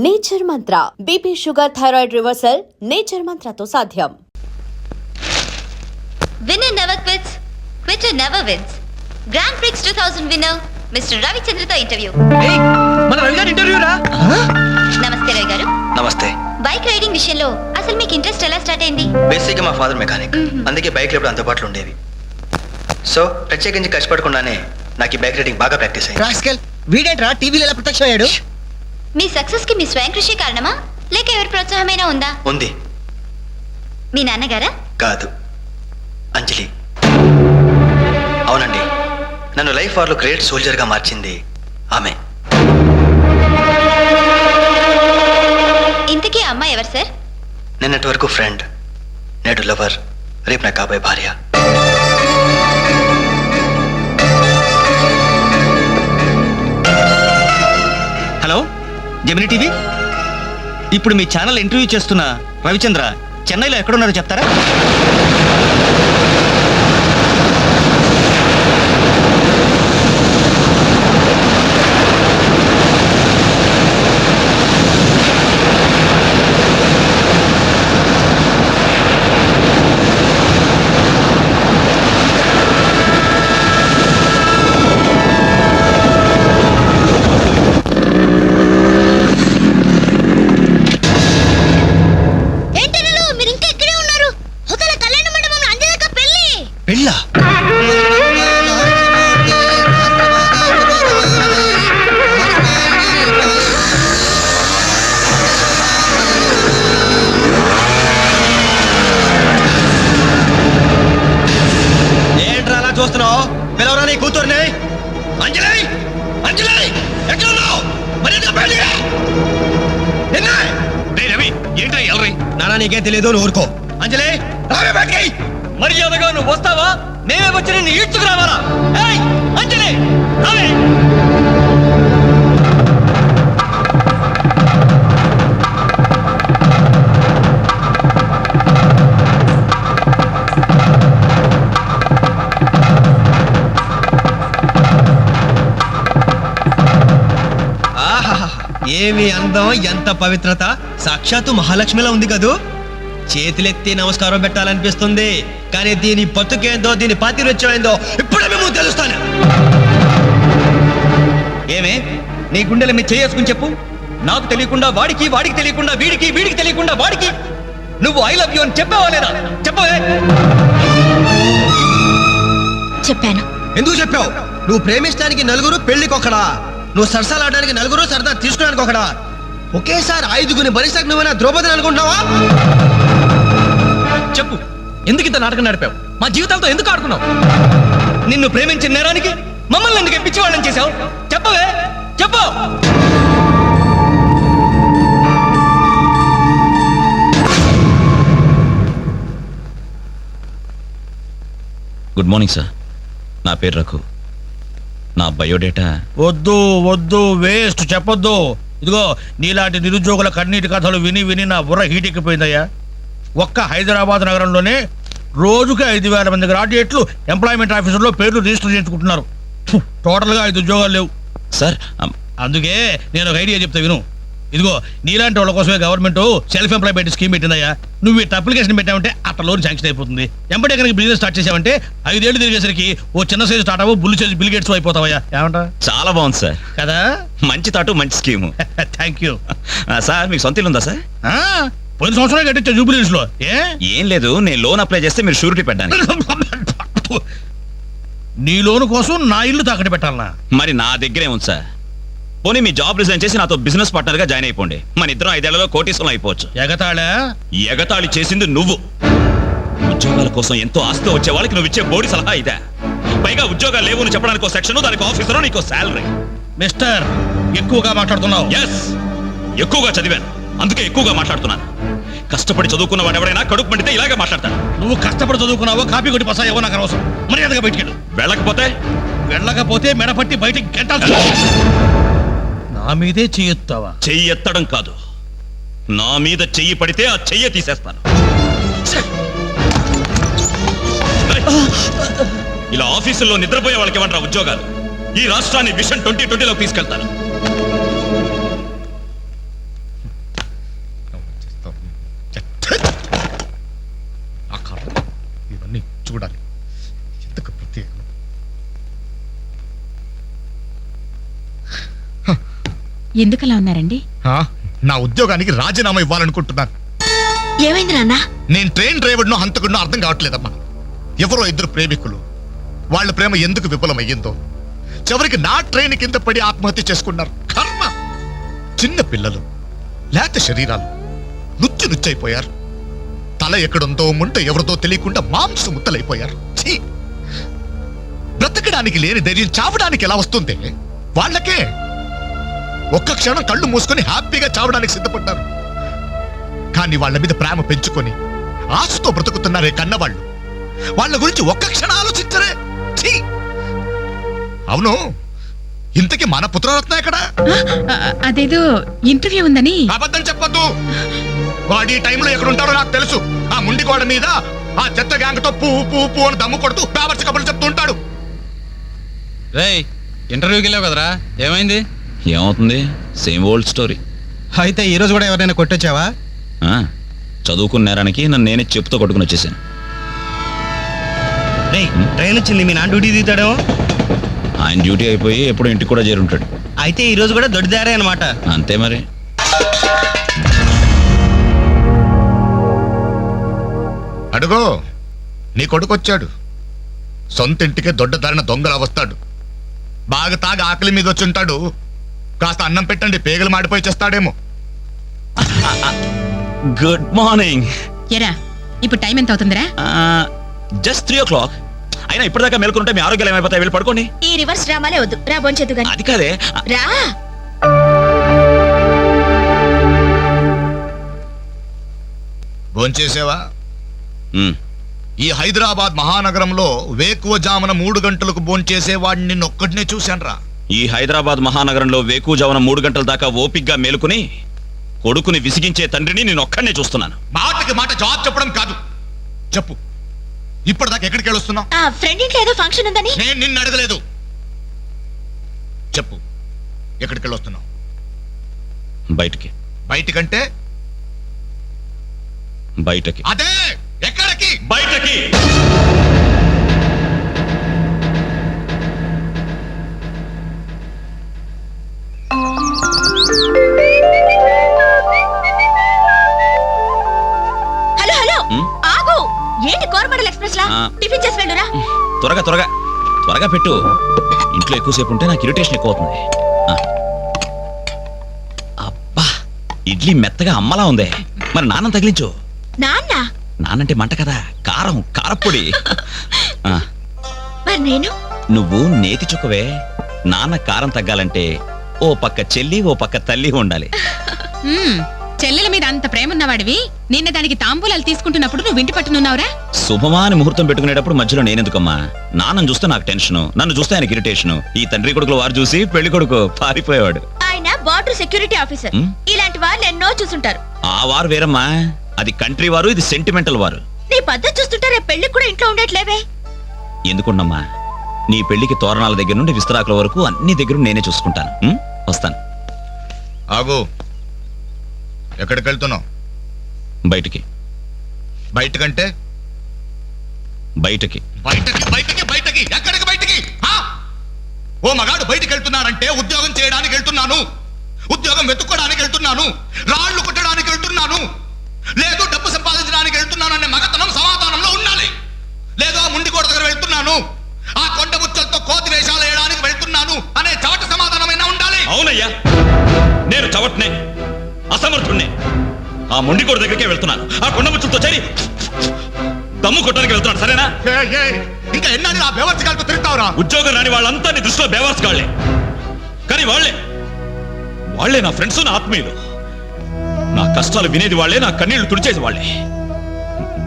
Nature Mantra BP sugar thyroid reversal Nature మంత్రతో సాధ్యం. Winner never quits, quitter never wins. Grand Prix 2000 winner Mr. Ravichandra interview. Hey, మన రవి గారి interview రా. నమస్తే రవి గారు. నమస్తే. బైక్ రైడింగ్ విషయంలో అసలు మీకు ఇంట్రెస్ట్ ఎలా స్టార్ట్ అయింది? బేసిక్గా మా ఫాదర్ మెకానిక్, అందుకే బైక్లు ఎప్పుడు అందుబాటులో ఉండేవి. సో ప్రత్యేకించి కష్టపడకుండానే నాకు ఈ బైక్ రైడింగ్ బాగా ప్రాక్టీస్ అయింది. రాస్కెల్ వీడేంట్రా టీవీలో ఎలా ప్రత్యక్షమయ్యాడు? మీ సక్సెస్ కి మీ స్వయం కృషి కారణమా లేక ఎవరి ప్రోత్సాహమైనా ఉందా? ఉంది. మీ నాన్నగారా? కాదు, అంజలి. అవునండి, నన్ను లైఫ్ వార్లో గ్రేట్ సోల్జర్గా మార్చింది ఆమె. ఇంతకీ అమ్మాయి ఎవరు సార్? నిన్నటి వరకు ఫ్రెండ్, నేడు లవర్, రేపు నా కాబోయే భార్య. హలో జెమిని టీవీ, ఇప్పుడు మీ ఛానల్ ఇంటర్వ్యూ చేస్తున్న రవిచంద్ర చెన్నైలో ఎక్కడున్నారో చెప్తారా? పెళ్ళా? ఏంట్రా అలా చూస్తున్నావు? పిలవరా నీ కూతుర్ని. అంజలి, అంజలి ఎక్కడున్నావు? రవి ఏంట్రా ఎల్రీ? నానా నీకేం తెలియదు, నువ్వు ఊరుకో. అంజలి రావే బయటికి. మర్యాదగా నువ్వు వస్తావా? మేమే వచ్చి నిన్ను ఈడ్చుకురావాలా? ఏయ్ అంజలి రావే. ఏమి అందం, ఎంత పవిత్రత! సాక్షాత్తు మహాలక్ష్మిలా ఉంది కదూ. చేతులెత్తి నమస్కారం పెట్టాలనిపిస్తుంది, కానీ దీని బతుకేందో, దీని పాతిరొచ్చేందో ఇప్పుడే మేము తెలుస్తాను. ఏమే నీ గుండెల మీద చేసుకుని చెప్పు. నాకు తెలియకుండా వాడికి, వాడికి తెలియకుండా వీడికి, వీడికి తెలియకుండా వాడికి నువ్వు ఐ లవ్ యూ అని చెప్పావా లేదా? చెప్పవే. చెప్పాను. ఎందుకు చెప్పావు? నువ్వు ప్రేమించడానికి నలుగురు, పెళ్లికొకడా. నువ్వు సరసాలాడడానికి నలుగురు, సరదా తీసుకోవడానికి ఒకడా. ఒకేసారి 5గురిని భరించక నువ్వేనా ద్రౌపదిని అనుకుంటున్నావా? చెప్పు, ఎందుకు ఇంత నాటకం నడిపావు? మా జీవితాలతో ఎందుకు ఆడుకున్నావు? నిన్ను ప్రేమించిన నేరానికి మమ్మల్ని ఎందుకు పిచ్చివాళ్ళని చేశావు? చెప్పవే, చెప్పు. గుడ్ మార్నింగ్ సార్, నా పేరు రఘు. నా బయోడేటా వద్దు వద్దు, వేస్ట్, చెప్పొద్దు. ఇదిగో నీలాంటి నిరుద్యోగుల కన్నీటి కథలు విని విని నా బుర్ర హీటెక్కిపోయిందయ్యా. ఒక్క హైదరాబాద్ నగరంలోనే రోజుకి 5,000 మంది గ్రాడ్యుయేట్లు ఎంప్లాయ్మెంట్ ఆఫీసులో పేర్లు రిజిస్టర్ చేసుకుంటున్నారు. టోటల్గా 5 ఉద్యోగాలు లేవు సార్. అందుకే నేను ఒక ఐడియా చెప్తా విను. ఇదిగో నీలాంటి వాళ్ళ కోసమే గవర్నమెంట్ సెల్ఫ్ ఎంప్లాయ్మెంట్ స్కీమ్ పెట్టిందయ్యా. నువ్వు ఇట్లా అప్లికేషన్ పెట్టావంటే అట్లా లోన్ శాంక్షన్ అయిపోతుంది. ఎంబటే కనుక బిజినెస్ స్టార్ట్ చేసావంటే 5 ఏళ్ళు తిరిగేసరికి ఓ చిన్న సైజు స్టార్ట్ బుల్లు సైజు బిల్ గేట్స్ అయిపోతావయ్యా. ఏమంటా? చాలా బాగుంది సార్. కదా, మంచి తాటు, మంచి స్కీము. Thank you sir. మీకు సొంత ఇల్లు ఉందా సార్? పోయిన సంవత్సరం కట్టించా జూబిలీస్ లో. ఏం లేదు, నేను లోన్ అప్లై చేస్తే మీరు షూరిటీ పెట్టాను. నీ లోన్ కోసం నా ఇల్లు తాకట్టు పెట్టాలనా? మరి నా దగ్గరే ఉంది సార్. పోనీ మీ జాబ్ రిజైన్ చేసి నాతో బిజినెస్ పార్ట్నర్ గా జాయిన్ అయిపోండి. మన ఇద్దరం 5 ఏళ్లలో కోటీశ్వరం అయిపోవచ్చు. ఎగతాళా? ఎగతాళి చేసింది నువ్వు. ఉద్యోగాల కోసం ఎంతో ఆస్తి వచ్చే వాళ్ళకి నువ్వు ఇచ్చే బోడి సలహా ఇదే. పైగా ఉద్యోగాలు లేవు అని చెప్పడానికి సెక్షన్, దానికి ఆఫీసర్, నీకు శాలరీ. మిస్టర్, ఎక్కువగా మాట్లాడుతున్నావు. ఎస్, ఎక్కువగా చదివాను, అందుకే ఎక్కువగా మాట్లాడుతున్నాను. కష్టపడి చదువుకున్న వాడు ఎవరైనా కడుపు మండితే ఇలాగే మాట్లాడతాడు. నువ్వు కష్టపడి చదువుకున్నావో, కాపీ కొట్టి పసాయవో నాకు అనవసరం. మర్యాదగా బయటికి వెళ్ళకపోతే మెడపట్టి బయటికి గెంటాల్సి. నా మీదే చెయ్యెత్తావా? చెయ్యి ఎత్తడం కాదు, నా మీద చెయ్యి పడితే ఆ చెయ్యి తీసేస్తాను. ఇలా ఆఫీసుల్లో నిద్రపోయే వాళ్ళకి ఏమంటారా ఉద్యోగాలు? ఈ రాష్ట్రాన్ని విషన్ 2020లోకి తీసుకెళ్తాను. ఎందుకలా ఉన్నారండి? నా ఉద్యోగానికి రాజీనామా ఇవ్వాలనుకుంటున్నాను. ఏమైంది నాన్న? నేను ట్రైన్ డ్రైవర్నో హంతకుడినో అర్థం కావట్లేదమ్మా. ఎవరో ఇద్దరు ప్రేమికులు, వాళ్ళ ప్రేమ ఎందుకు విఫలమయ్యిందో చివరికి నా ట్రైన్ కింద పడి ఆత్మహత్య చేసుకున్నారు. కర్మ. చిన్న పిల్లలు, లేత శరీరాలు నుచ్చు నుచ్చైపోయారు. తల ఎక్కడుందో ముంట ఎవరిదో తెలియకుండా మాంసం ముద్దలైపోయారు. ఛీ! బ్రతకడానికి లేని ధైర్యం చావడానికి ఎలా వస్తుంది? వాళ్ళకే ఒక్క క్షణం కళ్ళు మూసుకొని హ్యాపీగా చావడానికి సిద్ధపడ్డారు. కానీ వాళ్ళ మీద ప్రేమ పెంచుకొని ఆశతో బ్రతుకుతున్నారే కన్నవాళ్ళు, వాళ్ళ గురించి ఒక్క క్షణం ఆలోచించరే. ఛీ! అవును, ఇంతకీ మన పుత్రరత్న ఎక్కడ? అదేదో ఇంటర్వ్యూ ఉందని. అబద్ధం చెప్పొద్దు. వాడు ఈ టైంలో ఎక్కడ ఉంటాడో నాకు తెలుసు. ఆ ముండి గోడ మీద ఆ చెత్త గ్యాంగ్తో పువ్వు పువ్వు పువ్వు అని దమ్ము కొడుతూ పేపర్స్ కబుర్లు చెప్తూ ఉంటాడు. రేయ్, ఇంటర్వ్యూకి వెళ్ళావు కదరా, ఏమైంది? ఏమవుతుంది? Same old story. అయితే ఈ రోజు కూడా ఎవరైనా కొట్టొచ్చావా? చదువుకున్న నేరానికి నన్ను నేనే చెప్పుతో కొట్టుకుని వచ్చేసాను. ట్రైన్ వచ్చింది, మీ నాన్న డ్యూటీ దిగుతాడేమో. ఆయన డ్యూటీ అయిపోయి ఎప్పుడు ఇంటికి కూడా చేరుంటాడు. అయితే ఈ రోజు కూడా దొడ్డిదారే అనమాట. అంతే మరి. అడుగో, నీ కొడుకొచ్చాడు. సొంత ఇంటికే దొడ్డదారిన దొంగలా వస్తాడు. బాగా తాగి ఆకలి మీద వచ్చుంటాడు. కాస్త అన్నం పెట్టండి, పేగలు మాడిపోయి చేస్తాడేమో. Good morning. ఎరా, ఇప్పుడు టైం ఎంత అవుతుందిరా? Just 3 o'clock. అయినా ఇప్పటిదాకా మేల్కొంటే మీ ఆరోగ్యాలు ఏమైపోతాయి? వెళ్ళి పడుకోండి. ఈ రివర్స్ డ్రామాలే వద్దు, రా బొంచెద్దు గాని. అది కాదే. రా. భోంచేసావా? మ్, ఈ హైదరాబాద్ మహానగరంలో వేకువజామున 3 గంటలకు భోంచేసేవాడిని నిన్నొక్కడినే చూశానురా. ఈ హైదరాబాద్ మహానగరంలో వేకువజామున 3 గంటల దాకా ఓపిగ్గా మేలుకుని కొడుకుని విసిగించే తండ్రిని నేను ఒక్కడనే చూస్తున్నాను. మాటకి మాట జవాబు చెప్పడం కాదు. చెప్పు, ఇప్పటిదాకా ఎక్కడికి వెళ్ళొస్తున్నావు? ఆ ఫ్రెండ్ ఇంట్లో ఏదో ఫంక్షన్ ఉందని. నేను నిన్ను అడగలేదు. చెప్పు, ఎక్కడికి వెళ్ళొస్తున్నావు? బయటికి. బయటికంటే బయటకి. అదే, ఎక్కడికి? బయటకి. హలో హలో, ఉమ్? ఆగు. ఏంటి కోరమండల్ ఎక్స్ప్రెస్ లా? ఆ. టిఫిన్ చేసి వెళ్ళురా. త్వరగా త్వరగా త్వరగా పెట్టు. ఇంట్లో ఎక్కువసేపు ఉంటే నాకు ఇరిటేషన్ ఎక్కువ అవుతుంది. అబ్బా, ఇడ్లీ మెత్తగా అమ్మలా ఉందే. మరి నాన్న తగిలించు. నాన్న? నానంటే మంట కదా, కారం, కారప్పొడి. మరి నేను? నువ్వు నేతి చుక్కవే. నాన్న కారం తగ్గాలంటే ఓ పక్క చెల్లి ఓ పక్క తల్లి ఉండాలి. చెల్లెల మీద అంత ప్రేమ ఉన్నవాడివి, నిన్న దానికి తాంబూలాలు తీసుకుంటున్నప్పుడు నువ్వు ఇంటి పట్టునున్నావురా? శుభమా అని ముహూర్తం పెట్టుకునేటప్పుడు మధ్యలో నేనెందుకమ్మా? నాన్నను చూస్తే నాకు టెన్షను, నన్ను చూస్తే ఆయనకి ఇరిటేషను. ఈ తండ్రి కొడుకులు వారు చూసి పెళ్లి కొడుకు పారిపోయేవాడు. ఆయన బార్డర్ సెక్యూరిటీ ఆఫీసర్. ఉమ్? ఇలాంటి వాళ్ళు ఎన్నో చూసుంటారు. ఆ వారు వేరమ్మా, అది కంట్రీ వారు, ఇది సెంటిమెంటల్ వారు. నీ పద్ధతి చూస్తుంటే రేపు పెళ్లికి కూడా ఇంట్లో ఉండట్లేవే. ఎందుకున్నమ్మా, నీ పెళ్లికి తోరణాల దగ్గర నుండి విస్తరాకుల వరకు అన్ని దగ్గర నేనే చూసుకుంటాను. వస్తాను. ఆగు, ఎక్కడికి వెళ్తున్నావు? బయటికి. బయటకంటే బయటకి. బయటకి బయటకి బయటకి ఎక్కడికి బయటికి? ఓ మగాడు బయటికి వెళ్తున్నానంటే ఉద్యోగం చేయడానికి వెళ్తున్నాను, ఉద్యోగం వెతుక్కోడానికి వెళ్తున్నాను, రాళ్లు కుట్టడానికి వెళ్తున్నాను, లేదు డబ్బు సంపాదించడానికి వెళ్తున్నాను అనే మగతనం సమాధానంలో ఉండాలి. లేదు ఆ ముండి కోట దగ్గర వెళ్తున్నాను, ఆ కొండ ముచ్చలతో కోతి వేషాలు వేయడానికి వెళ్తున్నాను అనే చవట సమాధానమైనా ఉండాలి. అవునయ్యా, నేను చవట్నే, అసమర్థుణ్ణే. ఆ మొండికోడు దగ్గరికే వెళ్తున్నాను, ఆ కొండ ముచ్చులతో చేరి దమ్ము కొట్టడానికి వెళ్తున్నాను. సరేనా? ఇంకా ఎన్నాళ్ళు ఆ బేవర్చకాలతో తిరుగుతావురా? ఉద్యోగం రాని వాళ్ళంతా నీ దృష్టిలో బేవర్స్ కాళ్లే. కానీ వాళ్ళే నా ఫ్రెండ్స్, నా ఆత్మీయులు. నా కష్టాలు వినేది వాళ్ళే, నా కన్నీళ్లు తుడిచేది వాళ్ళే.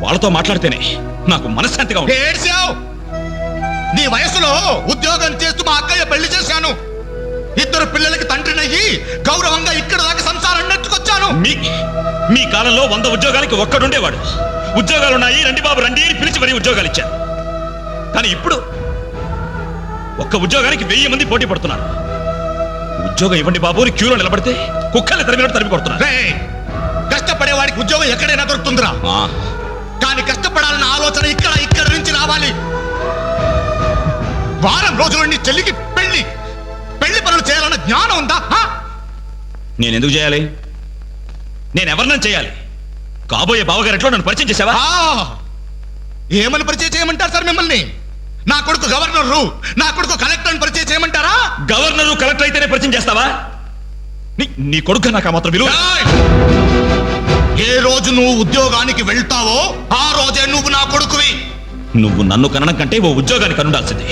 వాళ్ళతో మాట్లాడితేనే నాకు మనశ్శాంతిగా ఉంటుంది. ఏడ్చావు. నీ వయసులో ఉద్యోగం చేస్తూ మా అక్కయ్య పెళ్లి చేశాను, 2 పిల్లలకి తండ్రినయ్యి గౌరవంగా ఇక్కడ దాకా సంసారం నెట్టుకొచ్చాను. మీ కాలంలో 100 ఉద్యోగాలకి ఒక్కడుండేవాడు. ఉద్యోగాలున్నాయి, రండి బాబు రండి అని పిలిచి మరీ ఉద్యోగాలు ఇచ్చారు. కానీ ఇప్పుడు ఒక్క ఉద్యోగానికి 1000 మంది పోటీ పడుతున్నారు. ఉద్యోగం ఇవ్వండి బాబు అని క్యూలో నిలబడితే కుక్కల్ని తరిమినట్టు తరిమి కొడుతున్నారు. కష్టపడేవాడికి ఉద్యోగం ఎక్కడైనా దొరుకుతుందిరా, కానీ కష్టపడాలన్న ఆలోచన ఇక్కడ నుంచి రావాలి. వారం రోజులు నీ చెల్లికి పెళ్లి పనులు చేయాలన్న జ్ఞానం ఉందా? నేను ఎందుకు చేయాలి? నేను ఎవరినైనా చేయాలి. కాబోయే బావగారెట్లో నన్ను పరిచయం చేసావా? ఏమని పరిచయం చేయమంటారు సార్ మిమ్మల్ని? నా కొడుకు గవర్నరు, నా కొడుకు కలెక్టర్ అని పరిచయం చేయమంటారా? గవర్నరు కలెక్టర్ అయితేనే పరిచయం చేస్తావా? నీ కొడుకు నాకు మాత్రం విలువ. ఏ రోజు నువ్వు ఉద్యోగానికి వెళ్తావో ఆ రోజే నువ్వు నా కొడుకువి. నువ్వు నన్ను కనడం కంటే ఓ ఉద్యోగానికి కనుండాల్సింది.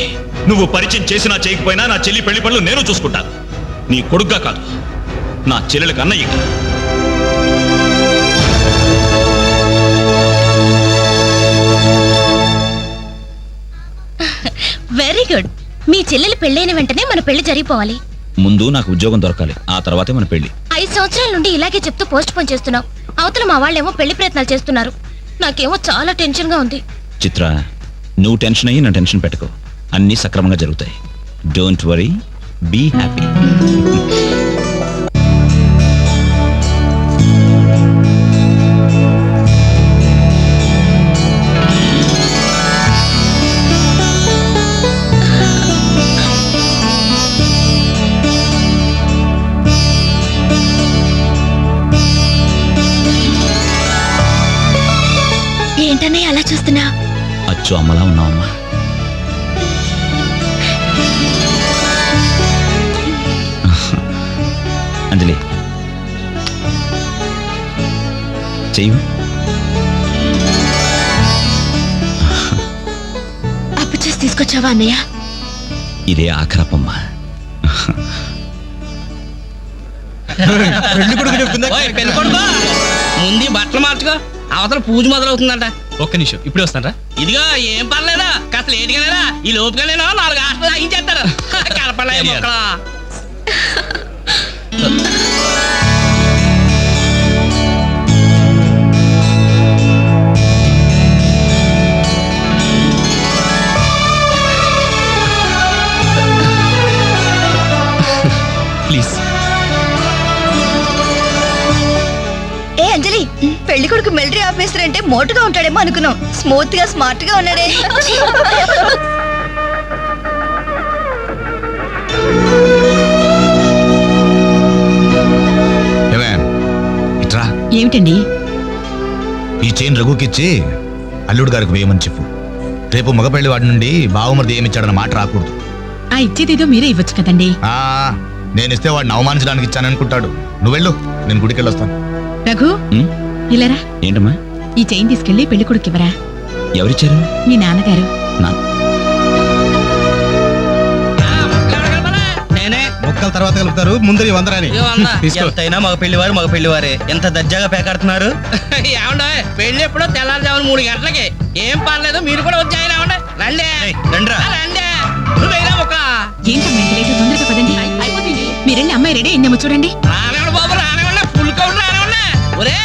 నువ్వు పరిచయం చేసినా చేయకపోయినా నా చెల్లి పెళ్లి పనులు నేను చూసుకుంటాను. నీ కొడుగ్గా కాదు, నా చెల్లెలకు అన్నయ్యగా. Very good. మీ చెల్లెలు పెళ్ళైన వెంటనే మన పెళ్లి జరిగిపోవాలి. ముందు నాకు ఉద్యోగం దొరకాలి, ఆ తర్వాతే మన పెళ్లి. 5 సంవత్సరాల నుండి ఇలాగే చెప్తూ పోస్ట్ పోన్ చేస్తున్నావు. అవతల మా వాళ్ళేమో పెళ్లి ప్రయత్నాలు చేస్తున్నారు. నాకేమో చాలా టెన్షన్ గా ఉంది. చిత్ర, నువ్వు టెన్షన్ అయ్యి నా టెన్షన్ పెట్టుకో. అన్నీ సక్రమంగా జరుగుతాయి. Don't worry, be happy. ఏంటనే అలా చూస్తున్నా? అచ్చు అమ్మలా ఉన్నావమ్మా. అంజలి, చెయ్యి. అప్పు చేసి తీసుకొచ్చావా అన్నయ్య? ఇదే ఆఖరపమ్మా. పెళ్లి కొడుకు చెప్పిందా? పెళ్లి కొడుకు ముందు బట్టలు మార్చుకో, అవతల పూజ మొదలవుతుందంట. ఒక్క నిమిషం, ఇప్పుడే వస్తానరా. ఇదిగో ఏం పర్లేదా, కాస్త లేటుగానేరా. ఈ లోపుగానేనా 4 హాస్టల్ తాగించేస్తారు. కలపలే మొక్కలా. ప్లీజ్. ఏ అంజలి, పెళ్లి కొడుకు మిలిటరీ ఆఫీసర్ అంటే మోటుగా ఉంటాడేమో అనుకున్నాం. స్మూత్ గా స్మార్ట్ గా ఉన్నాడే. ఇట్రా, ఏమిటండి? ఈ చైన్ రఘుకిచ్చి అల్లుడు గారికి వేయమని చెప్పు. రేపు మగపెళ్లి వాడి నుండి బావమరిది ఏమిచ్చాడన్న మాట రాకూడదు. ఆ ఇచ్చేదేదో మీరే ఇవ్వచ్చు కదండి. నేను ఇస్తే వాడిని అవమానించడానికి ఇచ్చాననుకుంటాడు. నువ్వు వెళ్ళు, నేను గుడికి వెళ్ళొస్తాను. రఘు, ఇలారా. ఏంటమ్మా? ఈ చైన్ తీసుకెళ్లి పెళ్లి కొడుకు ఇవ్వరా. ఎవరిచ్చారు? మీ నాన్నగారు. నేనే మొక్కల తర్వాత కలుపుతారు, ముందు నీ వందరాని తీసుకో. ఎంతైనా మగ పెళ్లివారు మగ పెళ్లివారే. ఎంత దర్జాగా పేకాడుతున్నారు. ఏమండే, పెళ్లి ఎప్పుడో తెల్లారుజామున 3 గంటలకి. ఏం పర్లేదు, మీరు కూడా వచ్చాయి. రావండి, రండి రండి. నువ్వు వేయరా ఒక. ఏంటమ్మా ఇంత లేటు? తొందరగా పదండి. అయిపోతుంది. మీరెళ్ళి అమ్మాయి రెడీ అయిందేమో చూడండి. రానివ్వండి బాబు, రానివ్వండి. ఫుల్ కౌంట్ రానివ్వండి. ఒరే,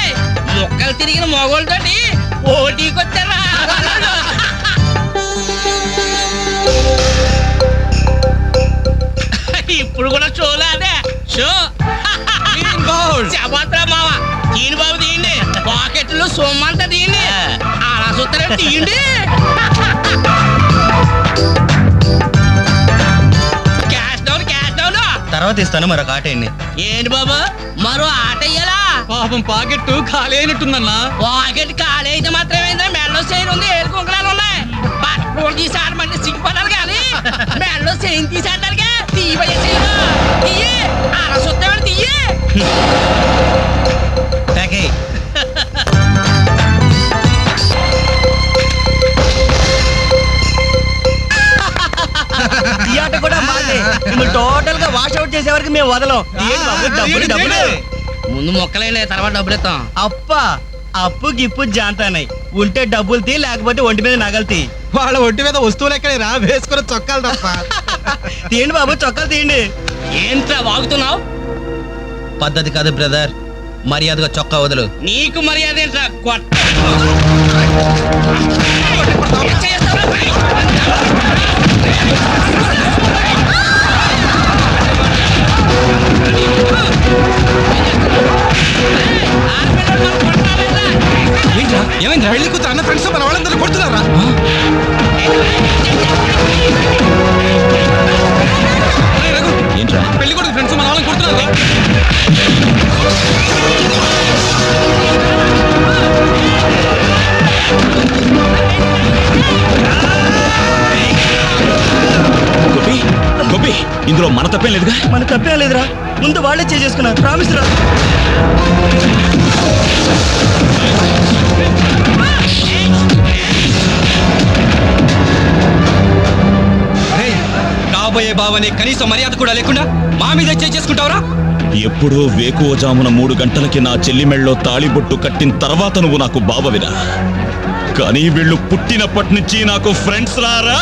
మొక్కలు తిరిగిన మొగోళ్ళతోటి పోటీకి వచ్చారా? ఇప్పుడు కూడా షోలాదే షో. చెప్పత్రా మావ, తీయండి బాబు, తీయండి. పాకెట్లో సొమ్మంతా తీయండి. అలా చూస్తారా, తీయండి. Cash down, cash down. తర్వాత ఇస్తాను, మరొక ఆట అండి. ఏంటి బాబు, మరో ఆట అయ్యాలా? పాపం పాకెట్ ఖాళీ అయినట్టుందన్నా. పాకెట్ ఖాళీ అయితే మాత్రమేంద్రా, మెడలో చైన్ ఉంది, ఏడు కుంకలాలు ఉన్నాయి. పట్టుకోడు తీసి ఆడమంటే సిగ్గుపడాలి కానీ మెడలో చైన్ తీసి ఆడడానికి తీయబడి తీయ అలా చూస్తామని తీయ. ఈ ఆట కూడా మాదే. మిమ్మల్ని టోటల్ గా వాష్ అవుట్ చేసే వరకు మేము వదలం. ఏంటి బాబు, డబ్బులు డబ్బులు. ముందు మొక్కలైనా తర్వాత డబ్బులు ఇస్తాం. అప్పా, అప్పు గిప్పు జాంతానాయి. ఉంటే డబ్బులు తీ, లేకపోతే ఒంటి మీద నగలు తీ. వాళ్ళ ఒంటి మీద వస్తువులు ఎక్కడైనా వేసుకుని చొక్కాలు తప్ప. తీయండి బాబు, చొక్కాలు తీయండి. ఏంట్రా వాగుతున్నావు? పద్ధతి కాదు బ్రదర్, మర్యాదగా చొక్కా వదులు. నీకు మర్యాద ఏంట్రా? ఏమైంది? పెళ్లి కూతురు అన్న ఫ్రెండ్స్ మన వాళ్ళందరూ కొడుతున్నారా? ఏంట్రా? పెళ్లి కొడుకు ఫ్రెండ్స్ మన వాళ్ళని కొడుతున్నారా? ఇందులో మన తప్పేం లేదుగా. మన తప్పేం లేదురా, ముందు వాళ్ళే చేసుకున్నారు. ప్రామిస్ రా. కాబోయే బావని కనీసం మర్యాద కూడా లేకుండా మా మీద చేసుకుంటావురా? ఎప్పుడో వేకువజామున 3 గంటలకి నా చెల్లి మెళ్ళలో తాళిబొట్టు కట్టిన తర్వాత నువ్వు నాకు బావవిరా. కానీ వీళ్ళు పుట్టినప్పటి నుంచి నాకు ఫ్రెండ్స్ రారా.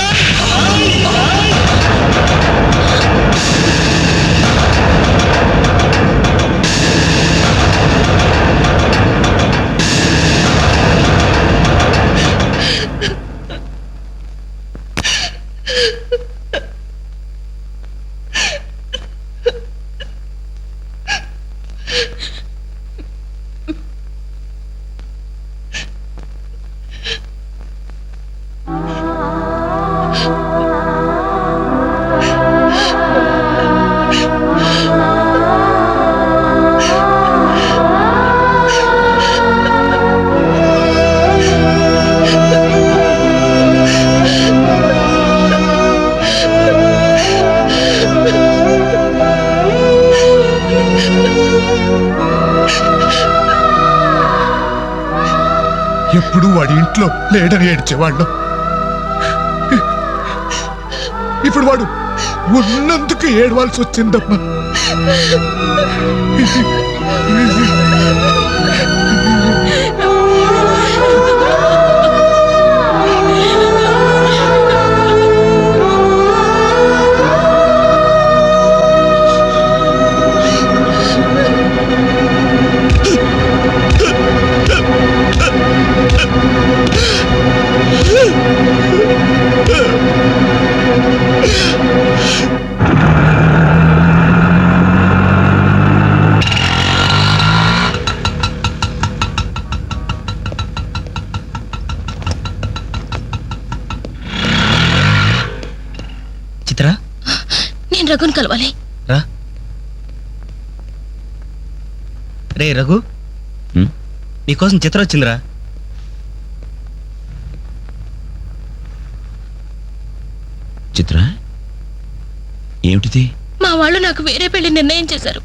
ఎప్పుడు వాడి ఇంట్లో లేడని ఏడ్చేవాళ్ళు. ఇప్పుడు వాడు ఉన్నందుకు ఏడవాల్సి వచ్చిందమ్మా. చిత్రా, నేను రఘుని కలవాలి. రా. రే రఘు, నీకోసం చిత్ర వచ్చిందిరా. చిత్ర, ఏమిటిది? మా వాళ్ళు నాకు వేరే పెళ్లి నిర్ణయం చేశారు.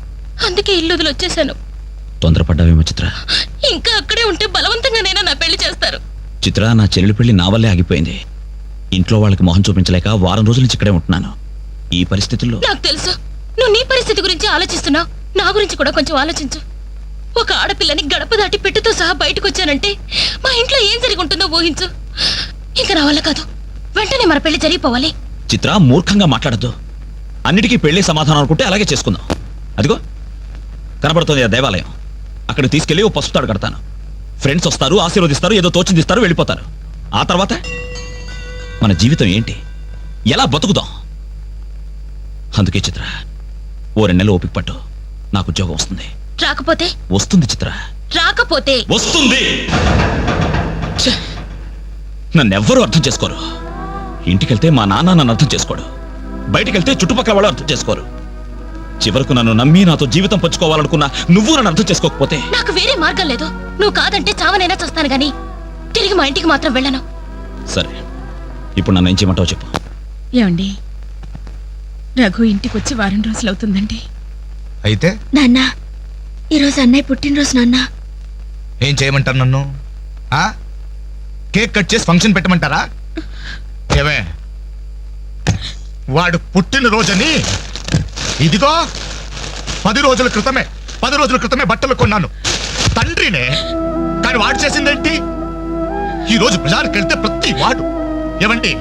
అందుకే ఇల్లు వదిలి వచ్చేసాను. తొందరపడ్డావేమో చిత్ర. ఇంకా అక్కడే ఉంటే బలవంతంగానైనా నా పెళ్లి చేస్తారు. చిత్ర, నా చెల్లెలి పెళ్లి నా వల్లే ఆగిపోయింది. ఇంట్లో వాళ్ళకి మొహం చూపించలేక వారం రోజుల నుంచి ఇక్కడే ఉంటున్నాను. ఈ పరిస్థితుల్లో నాకు తెలుసు నువ్వు నీ పరిస్థితి గురించి ఆలోచిస్తున్నావు. నా గురించి కూడా కొంచెం ఆలోచించు. ఒక ఆడపిల్లని గడప దాటి పెట్టుతో సహా బయటకు వచ్చానంటే మా ఇంట్లో ఏం జరిగి ఉంటుందో ఊహించు. ఇంకా నా వల్ల కాదు. వెంటనే మన పెళ్లి జరిగిపోవాలి. చిత్ర, మూర్ఖంగా మాట్లాడద్దు. అన్నిటికీ పెళ్లి సమాధానం అనుకుంటే అలాగే చేసుకుందాం. అదిగో కనబడుతుంది ఆ దేవాలయం. అక్కడ తీసుకెళ్లి ఓ పసుపుతాడు కడతాను. ఫ్రెండ్స్ వస్తారు, ఆశీర్వదిస్తారు, ఏదో తోచిందిస్తారు, వెళ్ళిపోతారు. ఆ తర్వాత మన జీవితం ఏంటి, ఎలా బతుకుదాం? అందుకే చిత్ర, ఓ 2 నెలలు ఓపిక పట్టు. నాకు ఉద్యోగం వస్తుంది. రాకపోతే? వస్తుంది చిత్ర. రాకపోతే? వస్తుంది. నన్నెవ్వరూ అర్థం చేసుకోరు. ఇంటికెళ్తే మా నాన్న నన్ను అర్థం చేసుకోడు. బయటికెళ్తే చుట్టుపక్కల వాళ్ళు అర్థం చేసుకోరు. చివరకు నన్ను నమ్మి నాతో జీవితం పంచుకోవాలనుకున్నా నువ్వు నన్ను అర్థం చేసుకోకపోతే? నాకు వేరే మార్గం లేదు. నువ్వు కాదంటే చావనైనా చూస్తాను గాని తిరిగి మా ఇంటికి మాత్రం వెళ్ళను. సరే, ఇప్పుడు నన్ను ఏం చేయమంటావు చెప్పు. ఏమండి, రఘు ఇంటికి వచ్చి వారం రోజులు అవుతుందండి. అయితే నాన్న, ఈరోజు అన్నయ్య పుట్టినరోజు. నాన్న, ఏం చేయమంటారు నన్ను? ఆ? కేక్ కట్ చేసి ఫంక్షన్ పెట్టమంటారా? ఏమే, వాడు పుట్టినరోజని ఇదిగో 10 రోజుల క్రితమే బట్టలు కొన్నాను. తండ్రినే. కానీ వాడు చేసిందేంటి? ఈ రోజు బజార్కి వెళ్తే ప్రతి వాడు, ఏమండి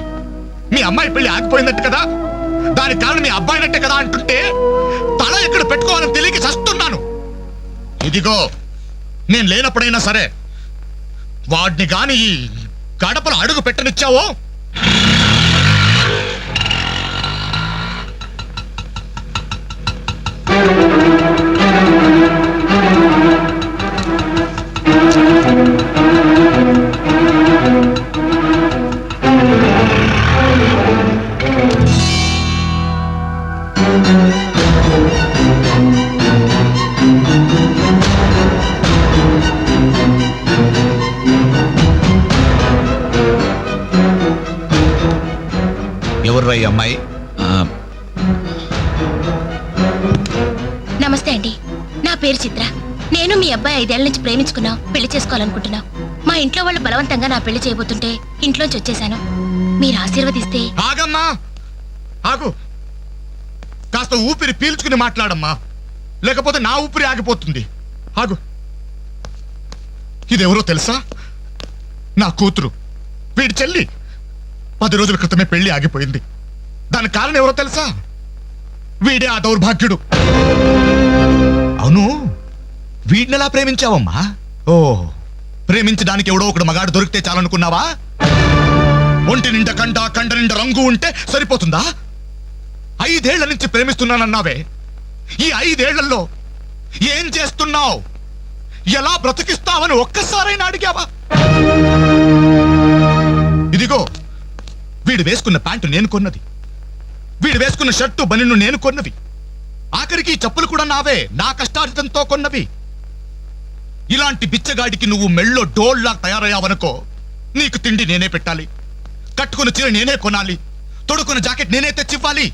మీ అమ్మాయి పెళ్లి ఆగిపోయిందట్టు కదా, దానికి కారణం మీ అబ్బాయినట్టే కదా అంటుంటే తల ఎక్కడ పెట్టుకోవాలని తెలియక చస్తున్నాను. ఇదిగో నేను లేనప్పుడైనా సరే వాడిని గాని ఈ గడపలు అడుగు పెట్టనిచ్చావో ఎవర్రా ఈ అమ్మాయి? అబ్బాయి 5 ఏళ్ల నుంచి ప్రేమించుకున్నావు, పెళ్లి చేసుకోవాలనుకుంటున్నావు. మా ఇంట్లో వాళ్ళు బలవంతంగా నా పెళ్లి చేయబోతుంటే ఇంట్లోంచి వచ్చేసాను. మీరు ఆశీర్వదిస్తే. ఆగమ్మా, ఆగు. కాస్త ఊపిరి పీల్చుకుని మాట్లాడమ్మా, లేకపోతే నా ఊపిరి ఆగిపోతుంది. ఆగు. ఇదెవరో తెలుసా? నా కూతురు, వీడి చెల్లి. 10 రోజుల క్రితమే పెళ్లి ఆగిపోయింది. దానికి కారణం ఎవరో తెలుసా? వీడే ఆ దౌర్భాగ్యుడు. అవును, వీడినెలా ప్రేమించావమ్మా? ఓ, ప్రేమించడానికి ఎవడో ఒకడు మగాడు దొరికితే చాలనుకున్నావా? ఒంటి నిండా కండ నిండా రంగు ఉంటే సరిపోతుందా? 5 ఏళ్ల నుంచి ప్రేమిస్తున్నానన్నావే, ఈ 5 ఏళ్లలో ఏం చేస్తున్నావు? ఎలా బ్రతికిస్తావని ఒక్కసారైనా అడిగావా? ఇదిగో, వీడు వేసుకున్న ప్యాంటు నేను కొన్నది, వీడు వేసుకున్న షర్టు బనిను నేను కొన్నవి, ఆఖరికి ఈ చెప్పులు కూడా నావే, నా కష్టార్జితంతో కొన్నవి. ఇలాంటి బిచ్చగాడికి నువ్వు మెళ్ళో డోల్లా తయారయ్యావనుకో, నీకు తిండి నేనే పెట్టాలి, కట్టుకున్న చీర నేనే కొనాలి, తొడుకున్న జాకెట్ నేనే తెచ్చివ్వాలి.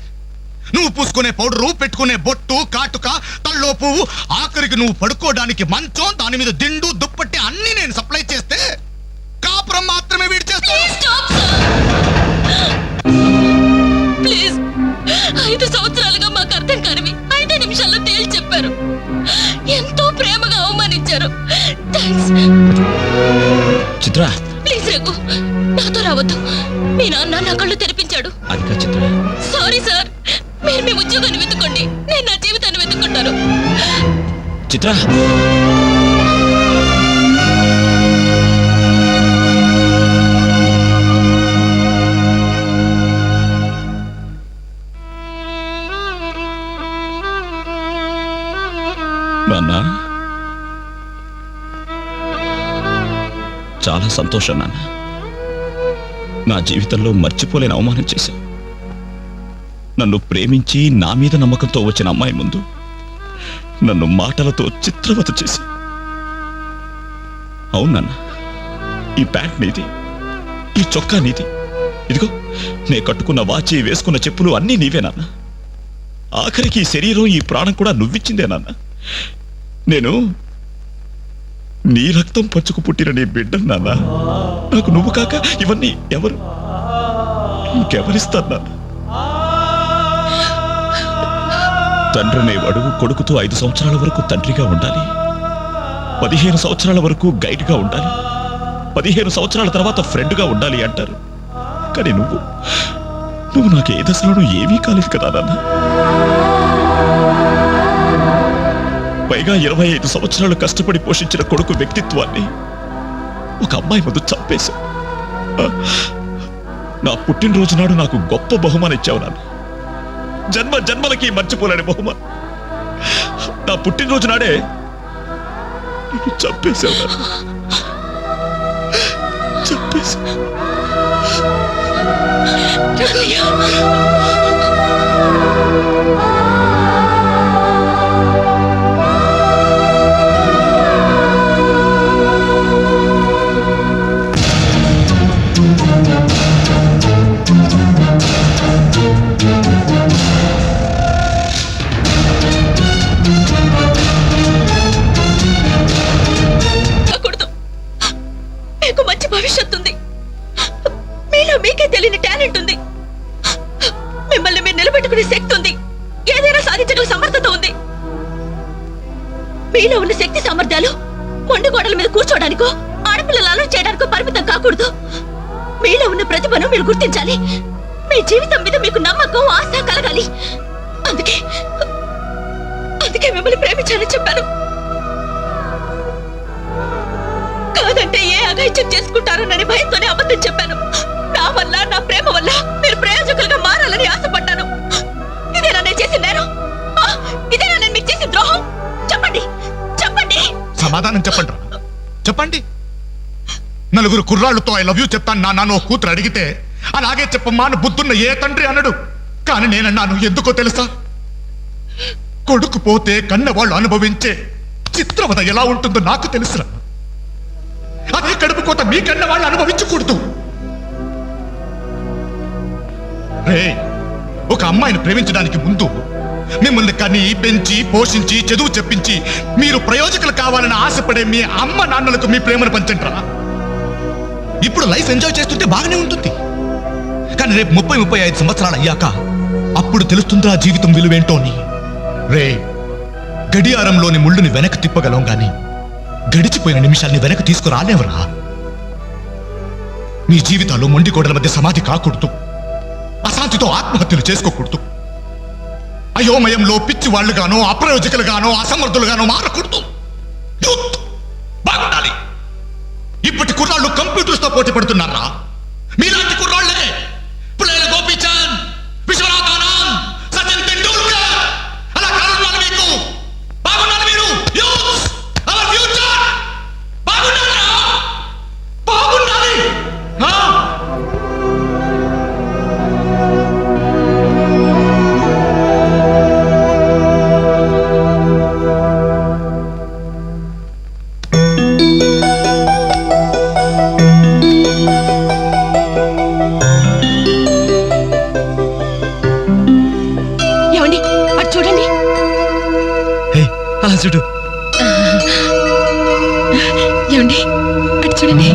నువ్వు పూసుకునే పౌడరు, పెట్టుకునే బొట్టు, కాటుక, తల్లో పువ్వు, ఆఖరికి నువ్వు పడుకోవడానికి మంచం, దాని మీద దిండు, దుప్పట్టి అన్ని నేను సప్లై చేస్తే కాపురం మాత్రమే వీడి చేస్తాను. ప్లీజ్, 5 సంవత్సరాలుగా మాకు అర్థం కానివి 5 నిమిషాల్లో తేల్చి చెప్పారు. ఎంతో ప్రేమగా అవమానించారు. థాంక్స్. చిత్ర, ప్లీజ్ రఘు, నాతో రావద్దు. మీ నాన్న నా కళ్ళు తెరిపించాడు. అది కాదు చిత్ర. సారీ సార్, మీరు మీ ఉద్యోగాన్ని వెతుక్కోండి, నేను నా జీవితాన్ని వెతుక్కుంటాను. చిత్ర, నాన్న, చాలా సంతోషం నాన్న. నా జీవితంలో మర్చిపోలేని అవమానం చేశావు. నన్ను ప్రేమించి నా మీద నమ్మకంతో వచ్చిన అమ్మాయి ముందు నన్ను మాటలతో చిత్రవత చేసి. అవునన్నా, ఈ ప్యాంట్ నీది, ఈ చొక్కా నీది, ఇదిగో నే కట్టుకున్న వాచి, వేసుకున్న చెప్పులు అన్నీ నీవే నాన్న. ఆఖరికి ఈ శరీరం, ఈ ప్రాణం కూడా నువ్విచ్చిందే నాన్న. నేను నీ రక్తం పంచుకు పుట్టిన నీ బిడ్డ నాన్న. నాకు నువ్వు కాక ఇవన్నీ ఎవరు, ఇంకెవరిస్తారు నాన్న? తండ్రి అనేవాడు కొడుకుతో 5 సంవత్సరాల వరకు తండ్రిగా ఉండాలి, 15 సంవత్సరాల వరకు గైడ్గా ఉండాలి, 15 సంవత్సరాల తర్వాత ఫ్రెండ్గా ఉండాలి అంటారు. కానీ నువ్వు నాకు ఏ దశలోనూ ఏమీ కాలేదు కదా నాన్న. పైగా 25 సంవత్సరాలు కష్టపడి పోషించిన కొడుకు వ్యక్తిత్వాన్ని ఒక అమ్మాయి ముందు చంపేశా. నా పుట్టినరోజు నాడు నాకు గొప్ప బహుమానం ఇచ్చావు నాన్న. జన్మ జన్మలకి మర్చిపోలేని బహుమానం. నా పుట్టినరోజు నాడే నువ్వు చంపేశావు నాన్న. చంపేశావు. మీకు మంచి భవిష్యత్తు ఉంది, మీలో మీకే తెలియని టాలెంట్ ఉంది, మిమ్మల్ని మీరు నిలబెట్టుకునే శక్తి ఉంది, ఏదైనా సాధించగల సమర్థత ఉంది. మీలో ఉన్న శక్తి సామర్థ్యాలు మొండి గోడల మీద కూర్చోడానికో, ఆడపిల్లలు అలర్ట్ చేయడానికో పరిమితం కాకూడదు. మీలో ఉన్న ప్రతిభను మీరు గుర్తించాలి. మీ జీవితం మీద మీకు నమ్మకం, ఆశ కలగాలి. అందుకే మిమ్మల్ని ప్రేమించాలని చెప్పాను. కాదంటే ఏ అఘాయిత్యం చేసుకుంటారోనని భయంతోనే అబద్ధం చెప్పాను. నా వల్ల, నా ప్రేమ వల్ల మీరు ప్రయోజకులుగా మారాలని ఆశపడ్డాను. ఇదేనా నేను చేసిన నేరం? ఇదేనా నేను మీకు చేసిన ద్రోహం? చెప్పండి, చెప్పండి. సమాధానం చెప్పండి, చెప్పండి. నలుగురు కుర్రాళ్ళతో ఐ లవ్ యూ చెప్తాను నాన్న కూతురు అడిగితే అలాగే చెప్పమ్మా అని బుద్ధున్న ఏ తండ్రి అనడు. కానీ నేనన్నాను, ఎందుకో తెలుసా? కొడుకు పోతే కన్నవాళ్ళు అనుభవించే చిత్రవద ఎలా ఉంటుందో నాకు తెలుసురా. అదే కడుపు కోత మీ కన్న వాళ్ళు అనుభవించకూడదు. రే, ఒక అమ్మాయిని ప్రేమించడానికి ముందు మిమ్మల్ని కని పెంచి పోషించి చదువు చెప్పించి మీరు ప్రయోజకులు కావాలని ఆశపడే మీ అమ్మ నాన్నలకు మీ ప్రేమను పంచంట్రా. ఇప్పుడు లైఫ్ ఎంజాయ్ చేస్తుంటే బాగానే ఉంటుంది, కానీ రేపు 30-35 సంవత్సరాలు అయ్యాక అప్పుడు తెలుస్తుందిరా జీవితం విలువేంటో అని. రే, గడియారంలోని ముళ్ళుని వెనక్కి తిప్పగలం గాని గడిచిపోయిన నిమిషాల్ని వెనక్కి తీసుకురాలేవరా. మీ జీవితాల్లో మొండి గోడల మధ్య సమాధి కాకూడదు, అశాంతితో ఆత్మహత్యలు చేసుకోకూడదు, అయోమయంలో పిచ్చి వాళ్ళుగానో అప్రయోజకులుగానో అసమర్థులుగానో మారకూడదు. యూత్ బాగుండాలి. ఇప్పటి కుర్రాళ్ళు కంప్యూటర్స్ తో పోటీ పడుతున్నారా? మీలాంటి కుర్రాళ్ళే పుల్లయ్య గోపీచంద్, విశ్వనాథ్ ఆనంద్, సచిన్ టెండూల్కర్ అలా కారణాలు మీకు. బాగుండాలి మీరు. Youth our future. బాగుండాలి, బాగుండాలి. ఏమండి అటు చూడండి. అలా చూడు. ఏమండి అటు చూడండి.